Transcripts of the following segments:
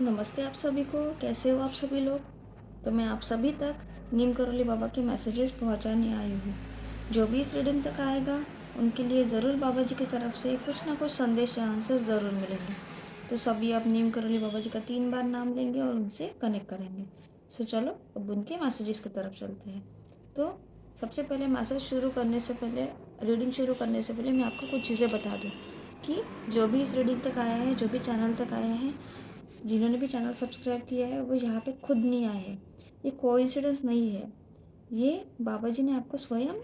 नमस्ते आप सभी को, कैसे हो आप सभी लोग। तो मैं आप सभी तक नीम करोली बाबा के मैसेजेस पहुंचाने आई हूँ। जो भी इस रीडिंग तक आएगा उनके लिए ज़रूर बाबा जी की तरफ से कुछ ना कुछ संदेश या आंसर ज़रूर मिलेंगे। तो सभी आप नीम करोली बाबा जी का 3 बार नाम लेंगे और उनसे कनेक्ट करेंगे। सो चलो अब उनके मैसेजेस की तरफ चलते हैं। तो सबसे पहले मैसेज शुरू करने से पहले, रीडिंग शुरू करने से पहले मैं आपको कुछ चीज़ें बता दूँ कि जो भी इस रीडिंग तक आया है, जो भी चैनल तक आया है, जिन्होंने भी चैनल सब्सक्राइब किया है, वो यहाँ पे खुद नहीं आए हैं। ये कोइंसिडेंस नहीं है। ये बाबा जी ने आपको स्वयं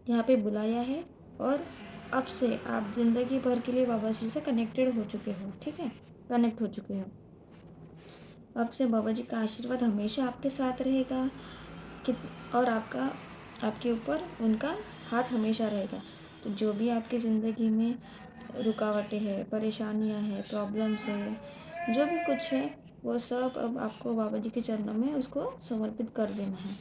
यहाँ पे बुलाया है और अब से आप ज़िंदगी भर के लिए बाबा जी से कनेक्टेड हो चुके हो, ठीक है? कनेक्ट हो चुके हो। अब से बाबा जी का आशीर्वाद हमेशा आपके साथ रहेगा कित और आपके ऊपर उनका हाथ हमेशा रहेगा। तो जो भी आपकी ज़िंदगी में रुकावटें हैं, परेशानियाँ हैं, प्रॉब्लम्स है, जो भी कुछ है, वो सब अब आपको बाबा जी के चरणों में उसको समर्पित कर देना है।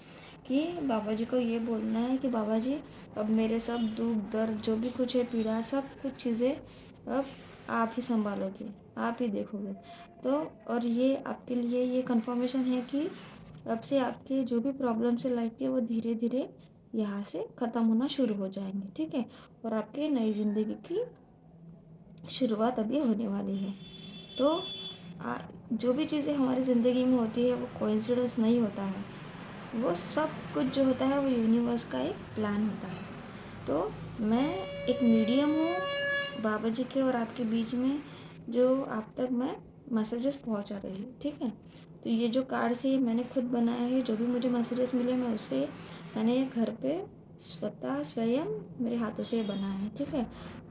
कि बाबा जी को ये बोलना है कि बाबा जी, अब मेरे सब दुख दर्द जो भी कुछ है, पीड़ा, सब कुछ चीज़ें अब आप ही संभालोगे, आप ही देखोगे। तो और ये आपके लिए ये कन्फर्मेशन है कि अब से आपके जो भी प्रॉब्लम्स है लाइफ के, वो धीरे धीरे यहाँ से ख़त्म होना शुरू हो जाएंगे, ठीक है? और आपके नई ज़िंदगी की शुरुआत अभी होने वाली है। तो जो भी चीज़ें हमारी ज़िंदगी में होती है वो कोइंसिडेंस नहीं होता है। वो सब कुछ जो होता है वो यूनिवर्स का एक प्लान होता है। तो मैं एक मीडियम हूँ बाबा जी के और आपके बीच में, जो आप तक मैं मैसेजेस पहुँचा रही हूँ, ठीक है? तो ये जो कार्ड्स है मैंने खुद बनाया है। जो भी मुझे मैसेजेस मिले मैं उससे मैंने घर पे स्वयं मेरे हाथों से बनाया है, ठीक है?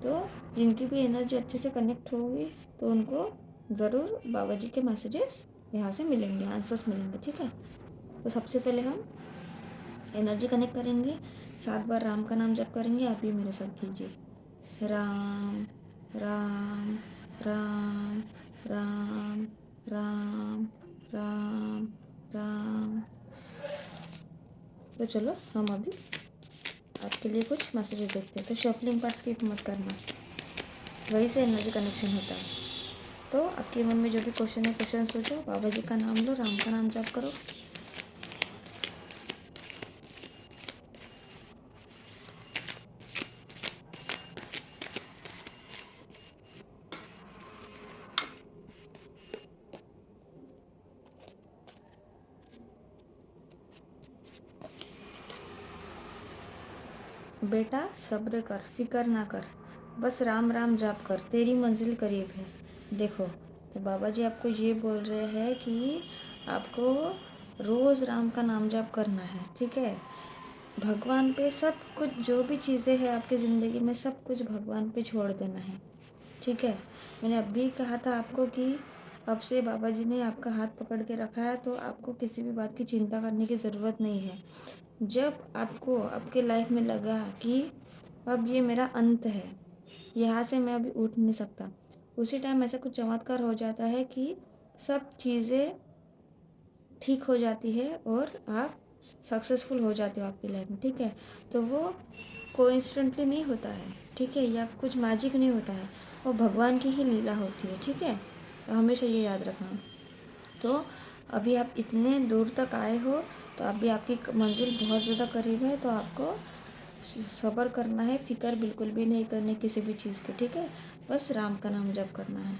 तो जिनकी भी एनर्जी अच्छे से कनेक्ट होगी तो उनको ज़रूर बाबा जी के मैसेजेस यहाँ से मिलेंगे, आंसर्स मिलेंगे, ठीक है? तो सबसे पहले हम एनर्जी कनेक्ट करेंगे। 7 बार राम का नाम जप करेंगे। आप भी मेरे साथ कीजिए। राम राम राम राम राम राम राम। तो चलो हम अभी आपके लिए कुछ मैसेजेस देखते हैं। तो शफलिंग पर स्किप मत करना, वही से एनर्जी कनेक्शन होता है। तो आपके मन में जो भी क्वेश्चन है, क्वेश्चन सोचो, बाबा जी का नाम लो, राम का नाम जप करो। बेटा सब्र कर, फिक्र ना कर, बस राम राम जाप कर, तेरी मंजिल करीब है। देखो, तो बाबा जी आपको ये बोल रहे हैं कि आपको रोज़ राम का नाम जाप करना है, ठीक है? भगवान पे सब कुछ, जो भी चीज़ें हैं आपकी ज़िंदगी में, सब कुछ भगवान पे छोड़ देना है, ठीक है? मैंने अभी कहा था आपको कि अब से बाबा जी ने आपका हाथ पकड़ के रखा है, तो आपको किसी भी बात की चिंता करने की ज़रूरत नहीं है। जब आपको आपके लाइफ में लगा कि अब ये मेरा अंत है, यहाँ से मैं अभी उठ नहीं सकता, उसी टाइम ऐसा कुछ चमत्कार हो जाता है कि सब चीज़ें ठीक हो जाती है और आप सक्सेसफुल हो जाते हो आपकी लाइफ में, ठीक है? तो वो कोइंसिडेंटली नहीं होता है, ठीक है? या कुछ मैजिक नहीं होता है, वो भगवान की ही लीला होती है, ठीक है? तो हमेशा ये याद रखना। तो अभी आप इतने दूर तक आए हो, तो अभी आपकी मंजिल बहुत ज़्यादा करीब है। तो आपको सब्र करना है, फ़िक्र बिल्कुल भी नहीं करनी किसी भी चीज़ की, ठीक है? बस राम का नाम जप करना है।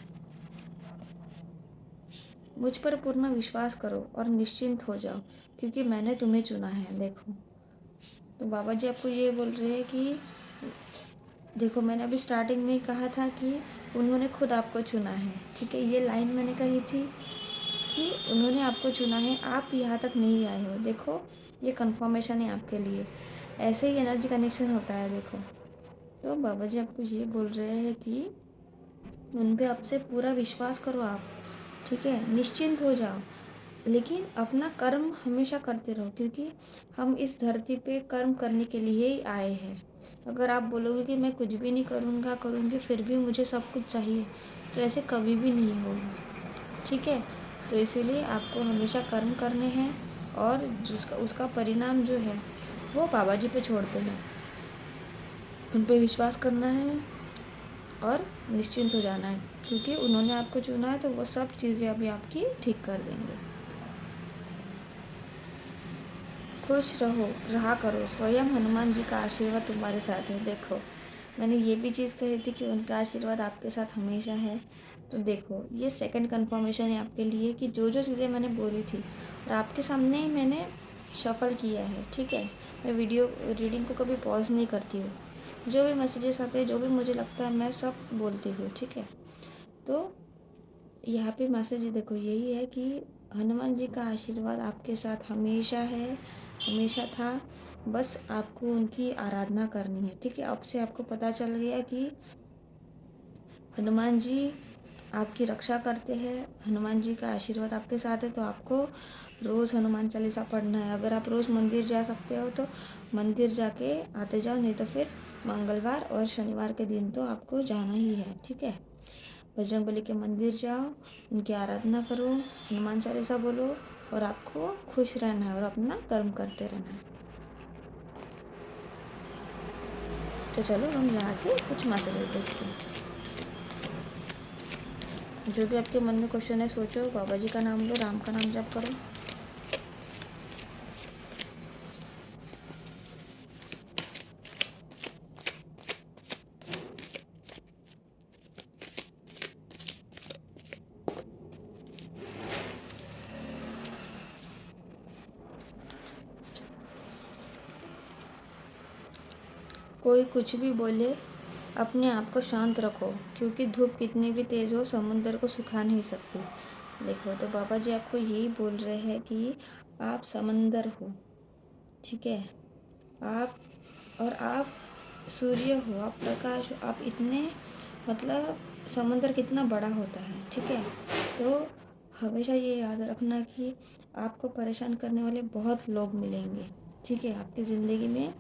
मुझ पर पूर्ण विश्वास करो और निश्चिंत हो जाओ, क्योंकि मैंने तुम्हें चुना है। देखो, तो बाबा जी आपको ये बोल रहे हैं कि देखो, मैंने अभी स्टार्टिंग में ही कहा था कि उन्होंने खुद आपको चुना है, ठीक है? ये लाइन मैंने कही थी कि उन्होंने आपको चुना है, आप यहाँ तक नहीं आए हो। देखो, ये कन्फर्मेशन है आपके लिए। ऐसे ही एनर्जी कनेक्शन होता है, देखो। तो बाबा जी आपको ये बोल रहे हैं कि उन पे आपसे पूरा विश्वास करो आप, ठीक है? निश्चिंत हो जाओ, लेकिन अपना कर्म हमेशा करते रहो, क्योंकि हम इस धरती पे कर्म करने के लिए ही आए हैं। अगर आप बोलोगे कि मैं कुछ भी नहीं करूँगा, करूँगी, फिर भी मुझे सब कुछ चाहिए, तो ऐसे कभी भी नहीं होगा, ठीक है? तो इसीलिए आपको हमेशा कर्म करने हैं और जिसका उसका परिणाम जो है वो बाबा जी पे छोड़ देना है, उन पे विश्वास करना है और निश्चिंत हो जाना है, क्योंकि उन्होंने आपको चुना है तो वो सब चीज़ें अभी आपकी ठीक कर देंगे। खुश रहो, रहा करो, स्वयं हनुमान जी का आशीर्वाद तुम्हारे साथ है। देखो, मैंने ये भी चीज़ कही थी कि उनका आशीर्वाद आपके साथ हमेशा है। तो देखो, ये सेकंड कन्फर्मेशन है आपके लिए कि जो चीज़ें मैंने बोली थी और आपके सामने ही मैंने सफल किया है। ठीक है, मैं वीडियो रीडिंग को कभी पॉज नहीं करती हूँ। जो भी मैसेजेस आते हैं, जो भी मुझे लगता है, मैं सब बोलती हूँ। ठीक है, तो यहाँ पे मैसेज देखो यही है कि हनुमान जी का आशीर्वाद आपके साथ हमेशा है, हमेशा था। बस आपको उनकी आराधना करनी है। ठीक है, अब से आपको पता चल गया कि हनुमान जी आपकी रक्षा करते हैं, हनुमान जी का आशीर्वाद आपके साथ है। तो आपको रोज़ हनुमान चालीसा पढ़ना है। अगर आप रोज़ मंदिर जा सकते हो तो मंदिर जाके आते जाओ, नहीं तो फिर मंगलवार और शनिवार के दिन तो आपको जाना ही है। ठीक है, बजरंगबली के मंदिर जाओ, उनकी आराधना करो, हनुमान चालीसा बोलो और आपको खुश रहना है और अपना कर्म करते रहना है। तो चलो हम यहाँ से कुछ मैसेजेस देखते हैं। जो भी आपके मन में क्वेश्चन है सोचो, बाबा जी का नाम लो, राम का नाम जप करो। कोई कुछ भी बोले, अपने आप को शांत रखो, क्योंकि धूप कितनी भी तेज़ हो समुंदर को सुखा नहीं सकती। देखो, तो बाबा जी आपको यही बोल रहे हैं कि आप समंदर हो। ठीक है, आप और आप सूर्य हो, आप प्रकाश हो, आप इतने मतलब समंदर कितना बड़ा होता है। ठीक है, तो हमेशा ये याद रखना कि आपको परेशान करने वाले बहुत लोग मिलेंगे। ठीक है, आपकी ज़िंदगी में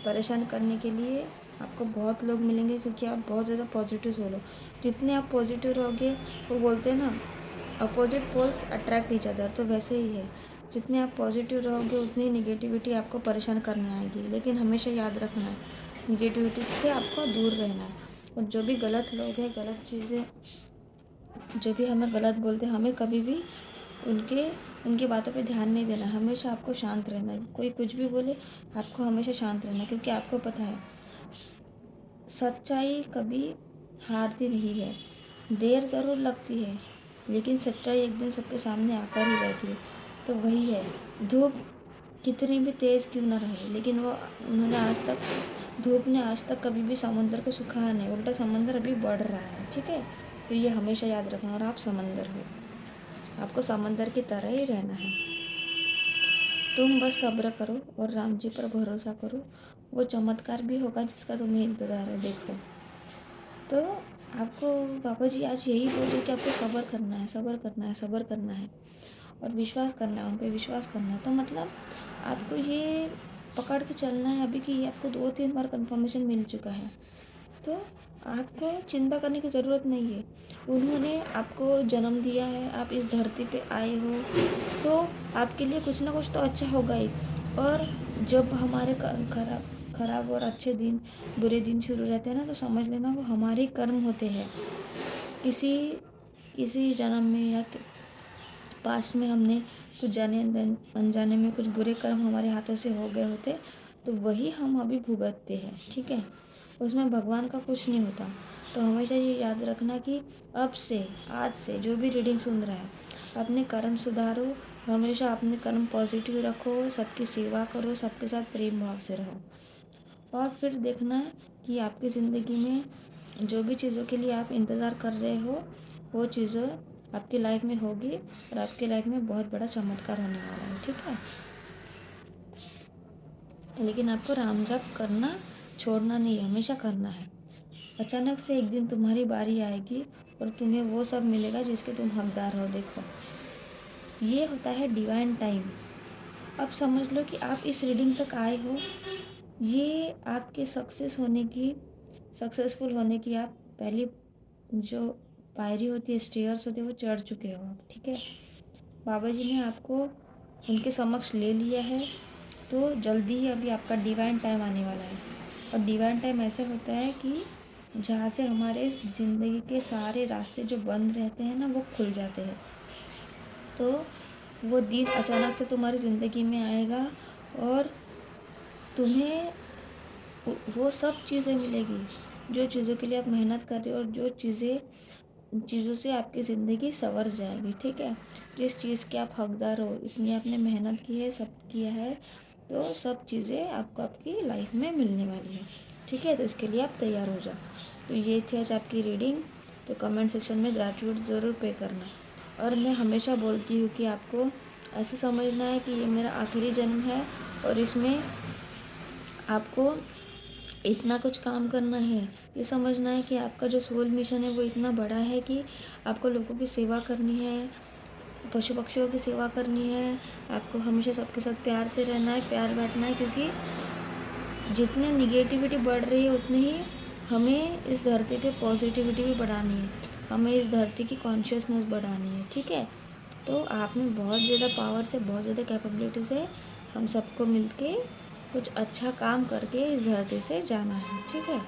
परेशान करने के लिए आपको बहुत लोग मिलेंगे, क्योंकि आप बहुत ज़्यादा पॉजिटिव सोलो। जितने आप पॉजिटिव रहोगे, वो बोलते हैं ना, opposite poles attract each other, तो वैसे ही है। जितने आप पॉजिटिव रहोगे उतनी निगेटिविटी आपको परेशान करने आएगी। लेकिन हमेशा याद रखना है, निगेटिविटी से आपको दूर रहना है। और जो भी गलत लोग हैं, गलत चीज़ें, जो भी हमें गलत बोलते हैं, हमें कभी भी उनकी बातों पे ध्यान नहीं देना। हमेशा आपको शांत रहना है। कोई कुछ भी बोले, आपको हमेशा शांत रहना है, क्योंकि आपको पता है सच्चाई कभी हारती नहीं है। देर ज़रूर लगती है, लेकिन सच्चाई एक दिन सबके सामने आकर ही रहती है। तो वही है, धूप कितनी भी तेज़ क्यों ना रहे, लेकिन धूप ने आज तक कभी भी समुंदर को सुखाया नहीं, उल्टा समंदर अभी बढ़ रहा है। ठीक है, तो ये हमेशा याद रखना। और आप समंदर हो, आपको समंदर की तरह ही रहना है। तुम बस सब्र करो और राम जी पर भरोसा करो, वो चमत्कार भी होगा जिसका तुम्हें इंतज़ार है। देखो, तो आपको बाबा जी आज यही बोले कि आपको सब्र करना है, सब्र करना है, सब्र करना है और विश्वास करना है, उन पर विश्वास करना है। तो मतलब आपको ये पकड़ के चलना है अभी कि आपको 2-3 बार कन्फर्मेशन मिल चुका है, तो आपको चिंता करने की ज़रूरत नहीं है। उन्होंने आपको जन्म दिया है, आप इस धरती पे आए हो, तो आपके लिए कुछ ना कुछ तो अच्छा होगा ही। और जब हमारे खराब और अच्छे दिन, बुरे दिन शुरू रहते हैं ना, तो समझ लेना वो हमारे कर्म होते हैं। किसी किसी जन्म में या पास्ट में हमने कुछ जाने अनजाने में कुछ बुरे कर्म हमारे हाथों से हो गए होते, तो वही हम अभी भुगतते हैं। ठीक है, उसमें भगवान का कुछ नहीं होता। तो हमेशा ये याद रखना कि अब से, आज से जो भी रीडिंग सुन रहा है, अपने कर्म सुधारो, हमेशा अपने कर्म पॉजिटिव रखो, सबकी सेवा करो, सबके साथ प्रेम भाव से रहो। और फिर देखना कि आपकी ज़िंदगी में जो भी चीज़ों के लिए आप इंतज़ार कर रहे हो, वो चीज़ें आपकी लाइफ में होगी और आपकी लाइफ में बहुत बड़ा चमत्कार होने वाला है। ठीक है, लेकिन आपको राम जाप करना छोड़ना नहीं, हमेशा करना है। अचानक से एक दिन तुम्हारी बारी आएगी और तुम्हें वो सब मिलेगा जिसके तुम हकदार हो। देखो, ये होता है डिवाइन टाइम। अब समझ लो कि आप इस रीडिंग तक आए हो, ये आपके सक्सेसफुल होने की आप पहली जो पायरी होती है, स्टेयर्स होती है, वो चढ़ चुके हो आप। ठीक है, बाबा जी ने आपको उनके समक्ष ले लिया है, तो जल्दी ही अभी आपका डिवाइन टाइम आने वाला है। और डिवाइन टाइम ऐसे होता है कि जहाँ से हमारे ज़िंदगी के सारे रास्ते जो बंद रहते हैं ना वो खुल जाते हैं। तो वो दिन अचानक से तुम्हारी ज़िंदगी में आएगा और तुम्हें वो सब चीज़ें मिलेगी जो चीज़ों के लिए आप मेहनत कर रहे हो, और जो चीज़ों से आपकी ज़िंदगी संवर जाएगी। ठीक है, जिस चीज़ के आप हकदार हो, इतनी आपने मेहनत की है, सब किया है, तो सब चीज़ें आपको आपकी लाइफ में मिलने वाली है। ठीक है, तो इसके लिए आप तैयार हो जाओ। तो ये थी आज आपकी रीडिंग। तो कमेंट सेक्शन में ग्रैटिट्यूड ज़रूर पे करना। और मैं हमेशा बोलती हूँ कि आपको ऐसे समझना है कि ये मेरा आखिरी जन्म है और इसमें आपको इतना कुछ काम करना है। ये समझना है कि आपका जो सोल मिशन है वो इतना बड़ा है कि आपको लोगों की सेवा करनी है, पशु पक्षियों की सेवा करनी है, आपको हमेशा सबके साथ प्यार से रहना है, प्यार बांटना है, क्योंकि जितनी निगेटिविटी बढ़ रही है उतनी ही हमें इस धरती पे पॉजिटिविटी भी बढ़ानी है, हमें इस धरती की कॉन्शियसनेस बढ़ानी है। ठीक है, तो आप में बहुत ज़्यादा पावर से, बहुत ज़्यादा कैपेबिलिटी से हम सबको मिलके कुछ अच्छा काम करके इस धरती से जाना है। ठीक है,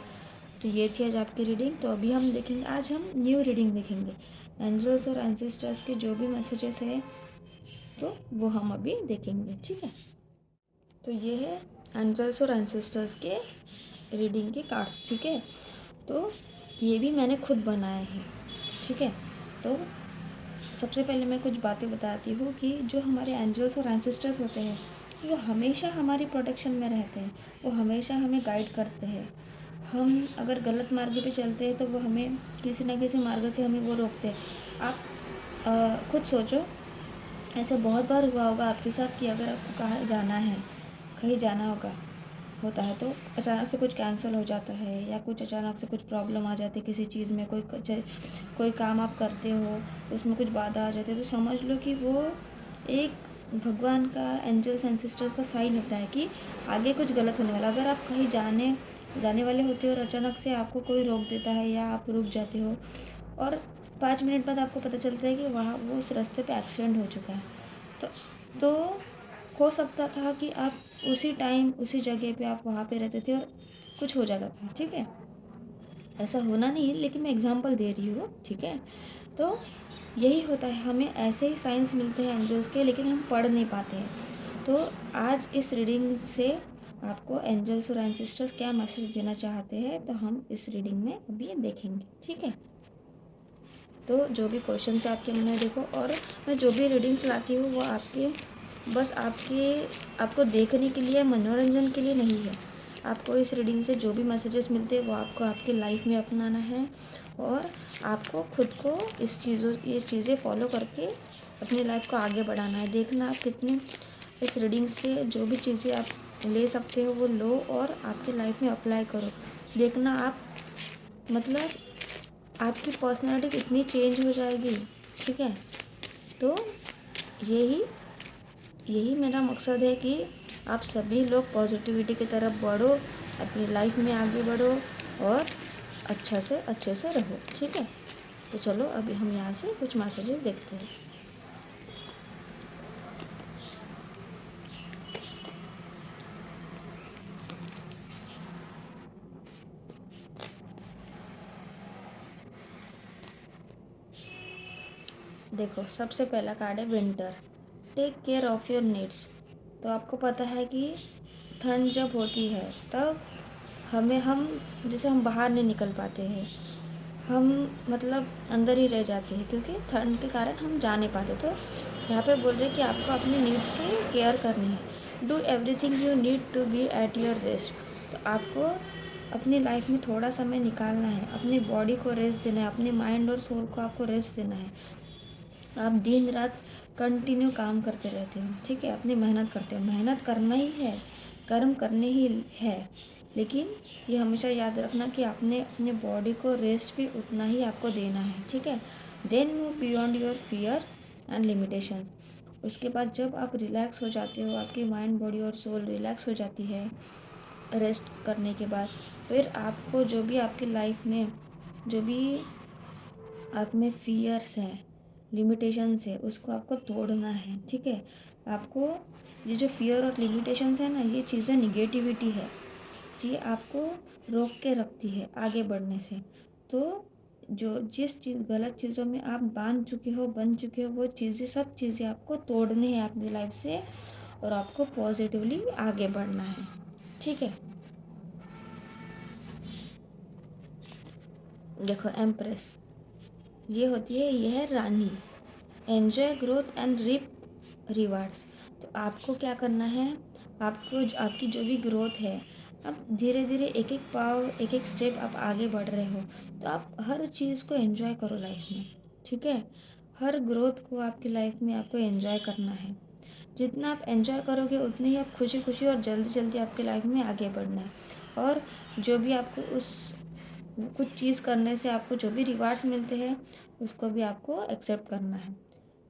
तो ये थी आज आपकी रीडिंग। तो अभी हम देखेंगे, आज हम न्यू रीडिंग देखेंगे, एंजल्स और एंसेस्टर्स के जो भी मैसेजेस है तो वो हम अभी देखेंगे। ठीक है, तो ये है एंजल्स और एंसेस्टर्स के रीडिंग के कार्ड्स। ठीक है, तो ये भी मैंने खुद बनाए हैं। ठीक है, तो सबसे पहले मैं कुछ बातें बताती हूँ कि जो हमारे एंजल्स और एंसेस्टर्स होते हैं वो हमेशा हमारी प्रोटेक्शन में रहते हैं, वो हमेशा हमें गाइड करते हैं। हम अगर गलत मार्ग पे चलते हैं तो वो हमें किसी न किसी मार्ग से हमें वो रोकते हैं। आप खुद सोचो, ऐसा बहुत बार हुआ होगा आपके साथ कि अगर आपको कहाँ जाना है, कहीं जाना होता है तो अचानक से कुछ कैंसिल हो जाता है, या कुछ अचानक से कुछ प्रॉब्लम आ जाती है किसी चीज़ में, कोई काम आप करते हो उसमें कुछ बाधा आ जाती है, तो समझ लो कि वो एक भगवान का, एंजल्स एंसेस्टर्स का साइन होता है कि आगे कुछ गलत होने वाला। अगर आप कहीं जाने वाले होते हो और अचानक से आपको कोई रोक देता है या आप रुक जाते हो और 5 मिनट बाद आपको पता चलता है कि वहाँ वो उस रास्ते पे एक्सीडेंट हो चुका है, तो हो सकता था कि आप उसी टाइम उसी जगह पे आप वहाँ पे रहते थे और कुछ हो जाता था। ठीक है, ऐसा होना नहीं है लेकिन मैं एग्जांपल दे रही हूँ। ठीक है, तो यही होता है, हमें ऐसे ही साइंस मिलते हैं एंजल्स के, लेकिन हम पढ़ नहीं पाते हैं। तो आज इस रीडिंग से आपको एंजल्स और एंसेस्टर्स क्या मैसेज देना चाहते हैं तो हम इस रीडिंग में अभी देखेंगे। ठीक है, तो जो भी क्वेश्चन है आपके मन में देखो, और मैं जो भी रीडिंग्स लाती हूँ वो आपको देखने के लिए, मनोरंजन के लिए नहीं है। आपको इस रीडिंग से जो भी मैसेजेस मिलते हैं वो आपको आपकी लाइफ में अपनाना है, और आपको खुद को ये चीज़ें फॉलो करके अपनी लाइफ को आगे बढ़ाना है। देखना आप कितनी इस रीडिंग से जो भी चीज़ें आप ले सकते हो वो लो और आपकी लाइफ में अप्लाई करो। देखना आप, मतलब आपकी पर्सनालिटी इतनी चेंज हो जाएगी। ठीक है, तो यही यही मेरा मकसद है कि आप सभी लोग पॉजिटिविटी की तरफ बढ़ो, अपनी लाइफ में आगे बढ़ो और अच्छे से रहो। ठीक है, तो चलो अभी हम यहाँ से कुछ मैसेजेस देखते हैं। देखो, सबसे पहला कार्ड है winter. Take care of your needs. तो आपको पता है कि ठंड जब होती है तब हम जैसे हम बाहर नहीं निकल पाते हैं, हम मतलब अंदर ही रह जाते हैं क्योंकि ठंड के कारण हम जा नहीं पाते। तो यहाँ पे बोल रहे हैं कि आपको अपनी नीड्स की केयर करनी है। Do everything you need to be at your rest. तो आपको अपनी लाइफ में थोड़ा समय निकालना है, अपनी बॉडी को रेस्ट देना है, अपने माइंड और सोल को आपको रेस्ट देना है। आप दिन रात कंटिन्यू काम करते रहते हो। ठीक है, अपनी मेहनत करते हो, मेहनत करना ही है, कर्म करने ही है, लेकिन ये हमेशा याद रखना कि आपने अपने बॉडी को रेस्ट भी उतना ही आपको देना है। ठीक है, then move beyond your fears and limitation. उसके बाद जब आप रिलैक्स हो जाते हो, आपकी माइंड, बॉडी और सोल रिलैक्स हो जाती है रेस्ट करने के बाद, फिर आपको जो भी आपकी लाइफ में जो भी आप में फियर्स हैं, लिमिटेशंस है, उसको आपको तोड़ना है। ठीक है, आपको ये जो फियर और लिमिटेशंस है ना, ये चीज़ें निगेटिविटी है। ये आपको रोक के रखती है आगे बढ़ने से। तो जिस चीज़ गलत चीज़ों में आप बांध चुके हो, बन चुके हो, वो चीज़ें, सब चीज़ें आपको तोड़नी है अपनी लाइफ से और आपको पॉजिटिवली आगे बढ़ना है। ठीक है। देखो एम्प्रेस, ये होती है, ये है Rani. Enjoy growth and reap rewards. तो आपको क्या करना है, आपको आपकी जो भी ग्रोथ है, आप धीरे धीरे एक एक पाव, एक एक स्टेप आप आगे बढ़ रहे हो, तो आप हर चीज़ को एंजॉय करो लाइफ में। ठीक है। हर ग्रोथ को आपकी लाइफ में आपको एंजॉय करना है। जितना आप एंजॉय करोगे उतनी ही आप खुशी खुशी और जल्दी जल्दी आपकी लाइफ में आगे बढ़ना है। और जो भी आपको उस कुछ चीज़ करने से आपको जो भी रिवार्ड्स मिलते हैं, उसको भी आपको एक्सेप्ट करना है।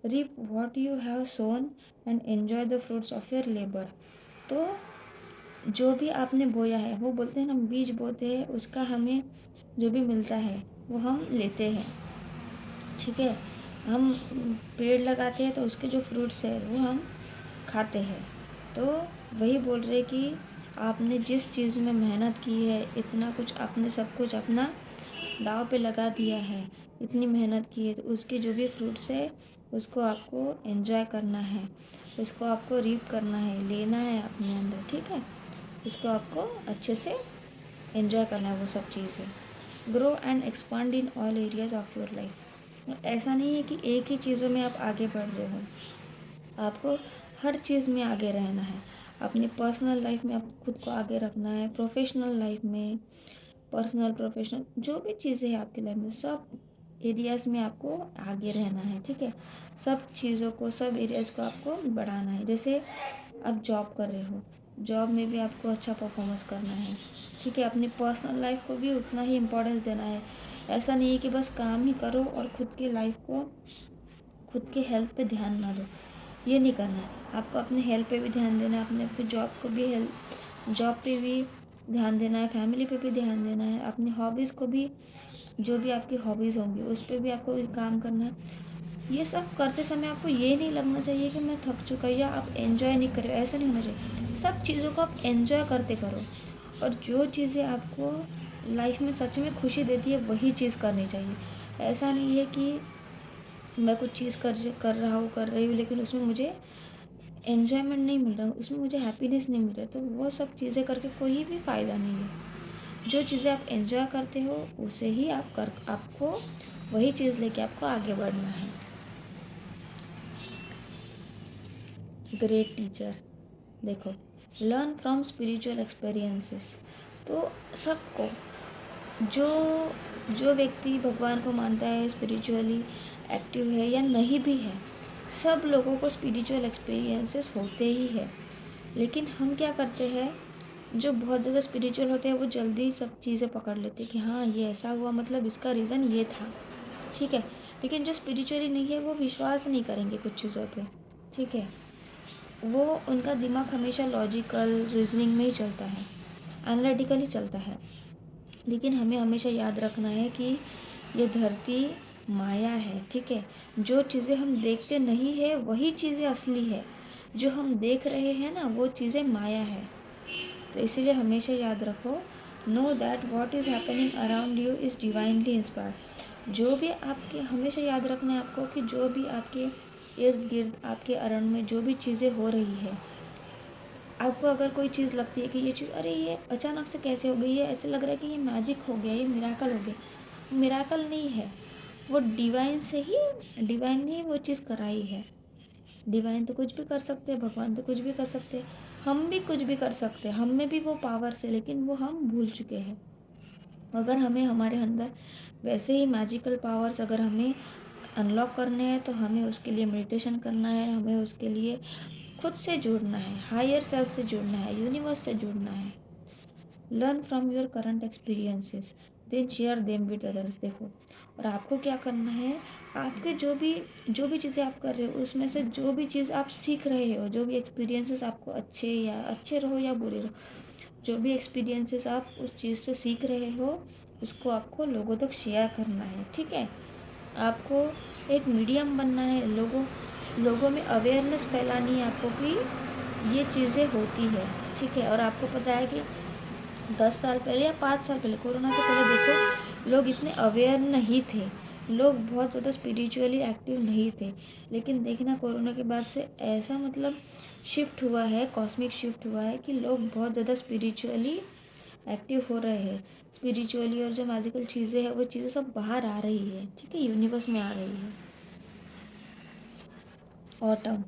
Reap what you have sown and enjoy the fruits of your labour. तो जो भी आपने बोया है, वो बोलते हैं ना, बीज बोते हैं, उसका हमें जो भी मिलता है वो हम लेते हैं। ठीक है। हम पेड़ लगाते हैं तो उसके जो फ्रूट्स है वो हम खाते हैं। तो वही बोल रहे कि आपने जिस चीज़ में मेहनत की है, इतना कुछ आपने सब कुछ अपना दाँव पे लगा दिया है, इतनी मेहनत की है, तो उसके जो भी फ्रूट्स है उसको आपको एंजॉय करना है, उसको आपको रीप करना है, लेना है अपने अंदर। ठीक है। इसको आपको अच्छे से एंजॉय करना है वो सब चीज़ें। Grow and expand in all areas of your life. ऐसा नहीं है कि एक ही चीज़ों में आप आगे बढ़ रहे हो, आपको हर चीज़ में आगे रहना है। अपनी पर्सनल लाइफ में आपको खुद को आगे रखना है, प्रोफेशनल लाइफ में, पर्सनल प्रोफेशनल जो भी चीज़ें हैं आपकी लाइफ में, सब एरियाज़ में आपको आगे रहना है। ठीक है। सब चीज़ों को, सब एरियाज़ को आपको बढ़ाना है। जैसे आप जॉब कर रहे हो, जॉब में भी आपको अच्छा परफॉर्मेंस करना है। ठीक है। अपनी पर्सनल लाइफ को भी उतना ही इम्पोर्टेंस देना है। ऐसा नहीं है कि बस काम ही करो और खुद की लाइफ को, खुद के हेल्थ पे ध्यान ना दो, ये नहीं करना है। आपको अपने हेल्थ पे भी ध्यान देना है, अपने आपकी जॉब को भी, जॉब पे भी ध्यान देना है, फैमिली पे भी ध्यान देना है, अपनी हॉबीज़ को भी, जो भी आपकी हॉबीज़ होंगी उस पर भी आपको काम करना है। ये सब करते समय आपको ये नहीं लगना चाहिए कि मैं थक चुका या आप एंजॉय नहीं कर रहे हो, ऐसा नहीं होना चाहिए। सब चीज़ों को आप एंजॉय करते करो और जो चीज़ें आपको लाइफ में सच में खुशी देती है वही चीज़ करनी चाहिए। ऐसा नहीं है कि मैं कुछ चीज़ कर रहा हूँ, कर रही हूँ, लेकिन उसमें मुझे एन्जॉयमेंट नहीं मिल रहा, उसमें मुझे हैप्पीनेस नहीं मिल रहा, तो वो सब चीज़ें करके कोई भी फ़ायदा नहीं है। जो चीज़ें आप एंजॉय करते हो उसे ही आपको वही चीज़ लेके आपको आगे बढ़ना है। Great teacher. देखो, लर्न फ्रॉम स्पिरिचुअल एक्सपीरियंसेस। तो सबको, जो जो व्यक्ति भगवान को मानता है, स्पिरिचुअली एक्टिव है या नहीं भी है, सब लोगों को स्पिरिचुअल एक्सपीरियंसेस होते ही है। लेकिन हम क्या करते हैं, जो बहुत ज़्यादा स्पिरिचुअल होते हैं वो जल्दी सब चीज़ें पकड़ लेते हैं कि हाँ ये ऐसा हुआ, मतलब इसका रीज़न ये था। ठीक है। लेकिन जो स्पिरिचुअली नहीं है वो विश्वास नहीं करेंगे कुछ चीज़ों पे। ठीक है। वो, उनका दिमाग हमेशा लॉजिकल रीजनिंग में ही चलता है, एनालिटिकली चलता है। लेकिन हमें हमेशा याद रखना है कि ये धरती माया है। ठीक है। जो चीज़ें हम देखते नहीं है वही चीज़ें असली है, जो हम देख रहे हैं ना वो चीज़ें माया है। तो इसीलिए हमेशा याद रखो, know that what is happening around you is divinely inspired. जो भी आपके, हमेशा याद रखना है आपको कि जो भी आपके इर्द गिर्द, आपके अरण में जो भी चीज़ें हो रही है, आपको अगर कोई चीज़ लगती है कि ये चीज़, अरे ये अचानक से कैसे हो गई है, ऐसे लग रहा है कि ये मैजिक हो गया, ये मिराकल हो गया, मिराकल नहीं है, वो डिवाइन से ही, डिवाइन ने ही वो चीज़ कराई है। डिवाइन तो कुछ भी कर सकते हैं, भगवान तो कुछ भी कर सकते हैं, हम भी कुछ भी कर सकते हैं, हम में भी वो पावर्स है, लेकिन वो हम भूल चुके हैं। अगर हमें हमारे अंदर वैसे ही मैजिकल पावर्स अगर हमें अनलॉक करने हैं, तो हमें उसके लिए मेडिटेशन करना है, हमें उसके लिए खुद से जुड़ना है, हायर सेल्फ से जुड़ना है, यूनिवर्स से जुड़ना है। Learn from your current experiences then share them with others. देखो, और आपको क्या करना है, आपके जो भी चीज़ें आप कर रहे हो उसमें से जो भी चीज़ आप सीख रहे हो, जो भी एक्सपीरियंसेस आपको अच्छे रहो या बुरे रहो, जो भी एक्सपीरियंसेस आप उस चीज़ से सीख रहे हो उसको आपको लोगों तक शेयर करना है। ठीक है। आपको एक मीडियम बनना है, लोगों में अवेयरनेस फैलानी है आपको कि ये चीज़ें होती है। ठीक है। और आपको पता है कि 10 साल पहले या 5 साल पहले, कोरोना से पहले देखो, लोग इतने अवेयर नहीं थे, लोग बहुत ज़्यादा स्पिरिचुअली एक्टिव नहीं थे। लेकिन देखना कोरोना के बाद से ऐसा मतलब शिफ्ट हुआ है, कॉस्मिक शिफ्ट हुआ है कि लोग बहुत ज़्यादा स्पिरिचुअली एक्टिव हो रहे हैं। स्पिरिचुअली और जो मैजिकल चीज़ें हैं वो चीज़ें सब बाहर आ रही है, ठीक है, यूनिवर्स में आ रही है। Autumn,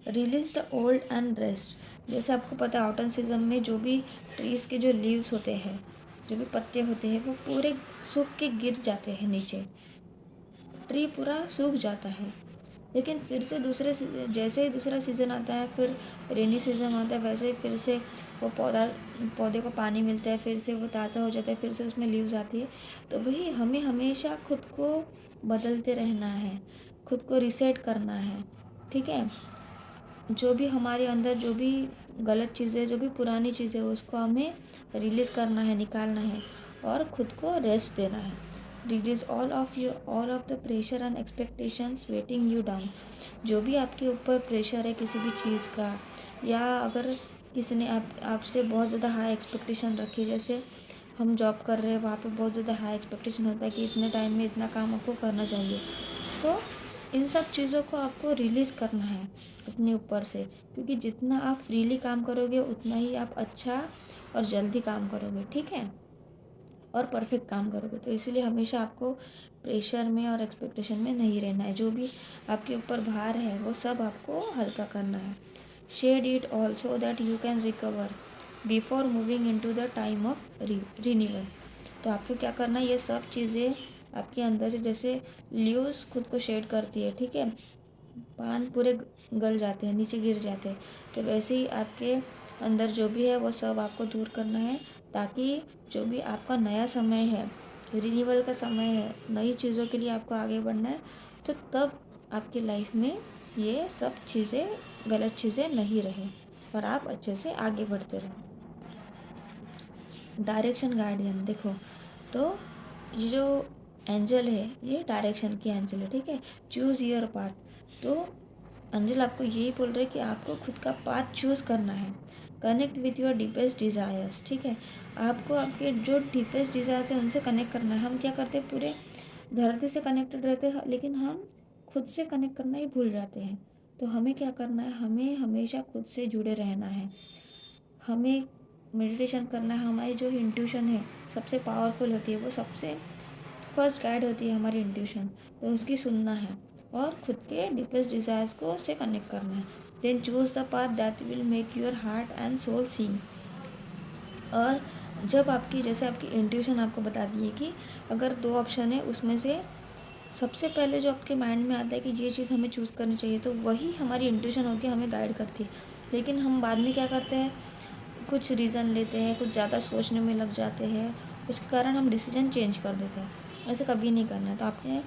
release the old and rest. जैसे आपको पता है ऑटम सीजन में जो भी ट्रीज़ के जो लीव्स होते हैं, जो भी पत्ते होते हैं, वो पूरे सूख के गिर जाते हैं नीचे, ट्री पूरा सूख जाता है। लेकिन फिर से जैसे ही दूसरा सीज़न आता है, फिर रेनी सीज़न आता है, वैसे ही फिर से वो पौधे को पानी मिलता है, फिर से वो ताज़ा हो जाता है, फिर से उसमें लीव्स आती है। तो वही हमें हमेशा खुद को बदलते रहना है, खुद को रीसेट करना है, ठीक है। जो भी हमारे अंदर जो भी गलत चीज़ें, जो भी पुरानी चीज़ें, उसको हमें रिलीज़ करना है, निकालना है और खुद को रेस्ट देना है। Release all of the pressure and expectations waiting you down. जो भी आपके ऊपर प्रेशर है किसी भी चीज़ का, या अगर किसी ने आपसे बहुत ज़्यादा हाई एक्सपेक्टेशन रखी, जैसे हम जॉब कर रहे हैं, वहाँ पे बहुत ज़्यादा हाई एक्सपेक्टेशन होता है कि इतने टाइम में इतना काम आपको करना चाहिए। तो इन सब चीज़ों को आपको रिलीज़ करना है अपने ऊपर से, क्योंकि जितना आप फ्रीली काम करोगे उतना ही आप अच्छा और जल्दी काम करोगे, ठीक है, और परफेक्ट काम करोगे। तो इसीलिए हमेशा आपको प्रेशर में और एक्सपेक्टेशन में नहीं रहना है। जो भी आपके ऊपर भार है वो सब आपको हल्का करना है। Shed it also that you can recover before moving into the time of renewal. तो आपको क्या करना है, ये सब चीज़ें आपके अंदर से, जैसे लीव्स खुद को शेड करती है, ठीक है, पान पूरे गल जाते हैं, नीचे गिर जाते हैं, तो वैसे ही आपके अंदर जो भी है वो सब आपको दूर करना है, ताकि जो भी आपका नया समय है, रिन्यूअल का समय है, नई चीज़ों के लिए आपको आगे बढ़ना है, तो तब आपकी लाइफ में ये सब चीज़ें, गलत चीज़ें नहीं रहे और आप अच्छे से आगे बढ़ते रहो। डायरेक्शन गार्डियन, देखो, तो ये जो एंजल है ये डायरेक्शन की एंजल है, ठीक है। Choose your path. तो एंजल आपको यही बोल रहे हैं कि आपको खुद का पाथ चूज़ करना है। Connect with your deepest desires, ठीक है, आपको आपके जो डीपेस्ट डिज़ायर्स है उनसे कनेक्ट करना है। हम क्या करते हैं, पूरे धरती से कनेक्टेड रहते हैं, लेकिन हम खुद से कनेक्ट करना ही भूल जाते हैं। तो हमें क्या करना है, हमें हमेशा खुद से जुड़े रहना है, हमें मेडिटेशन करना है। हमारी जो इंट्यूशन है सबसे पावरफुल होती है, वो सबसे फर्स्ट गाइड होती है हमारी इंट्यूशन, तो उसकी सुनना है और खुद के डीपेस्ट डिज़ायर्स को उससे कनेक्ट करना है। Then choose the path that will make your heart and soul seeing. और जब आपकी, जैसे आपकी इंट्यूशन आपको बता दी है कि अगर 2 ऑप्शन है, उसमें से सबसे पहले जो आपके माइंड में आता है कि ये चीज़ हमें चूज़ करनी चाहिए, तो वही हमारी इंट्यूशन होती है, हमें गाइड करती है। लेकिन हम बाद में क्या करते हैं, कुछ रीज़न लेते हैं, कुछ ज़्यादा सोचने में लग जाते हैं, उसके कारण हम डिसीजन चेंज कर देते हैं। ऐसे कभी नहीं करना है। तो आपने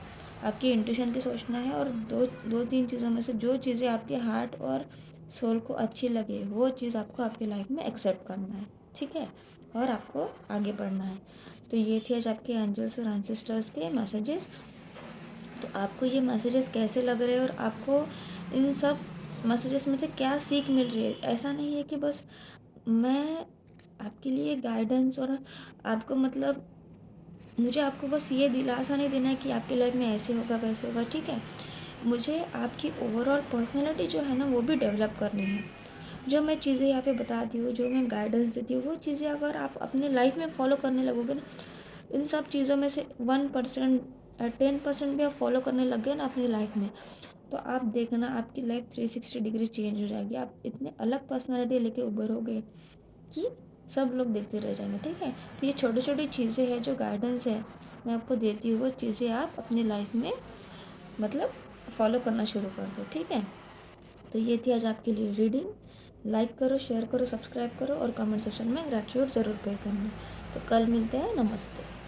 आपकी इंट्यूशन की सोचना है, और दो तीन चीज़ों में से जो चीज़ें आपके हार्ट और सोल को अच्छी लगे वो चीज़ आपको आपकी लाइफ में एक्सेप्ट करना है, ठीक है, और आपको आगे बढ़ना है। तो ये थे आज आपके एंजल्स और एंसेस्टर्स के मैसेजेस। तो आपको ये मैसेजेस कैसे लग रहे हैं, और आपको इन सब मैसेजेस में से क्या सीख मिल रही है। ऐसा नहीं है कि बस मैं आपके लिए गाइडेंस, और आपको मतलब मुझे आपको बस ये दिलासा नहीं देना है कि आपकी लाइफ में ऐसे होगा वैसे होगा, ठीक है। मुझे आपकी ओवरऑल पर्सनैलिटी जो है ना वो भी डेवलप करनी है। जो मैं चीज़ें यहाँ पे बताती हूँ, जो मैं गाइडेंस देती हूँ, वो चीज़ें अगर आप अपने लाइफ में फॉलो करने लगोगे ना, इन सब चीज़ों में से 1% 10% भी आप फॉलो करने लग गए ना अपनी लाइफ में, तो आप देखना आपकी लाइफ 360 डिग्री चेंज हो जाएगी। आप इतने अलग पर्सनैलिटी लेके उभरोगे कि सब लोग देखते रह जाएंगे, ठीक है। तो ये छोटी छोटी चीज़ें हैं, जो गाइडेंस है मैं आपको देती हूँ, वो चीज़ें आप अपनी लाइफ में मतलब फॉलो करना शुरू कर दो, ठीक है। तो ये थी आज आपके लिए रीडिंग। लाइक करो, शेयर करो, सब्सक्राइब करो और कमेंट सेक्शन में ग्रैटिट्यूड ज़रूर पे करना। तो कल मिलते हैं, नमस्ते।